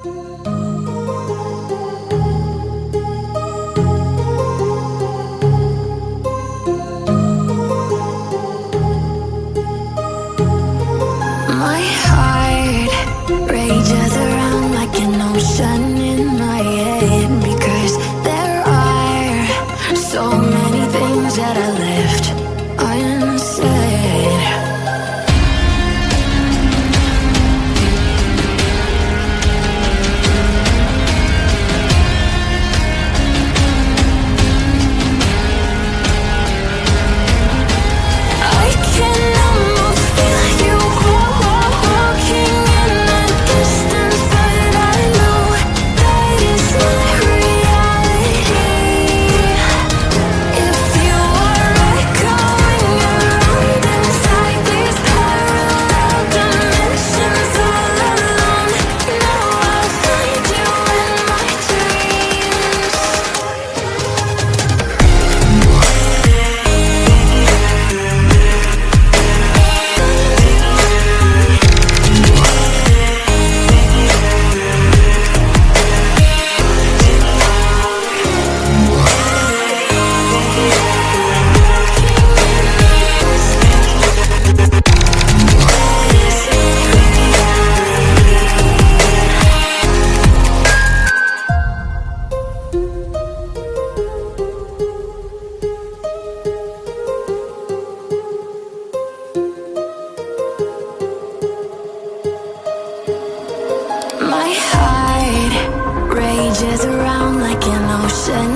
My heart rages around like an ocean in my head, because there are so many things that I left unsaid. I can almost feel you walking in the distance, but I know that is not reality. If you are echoing around inside these parallel dimensions all alone, now I'll find you in my dreams. My heart rages around like an ocean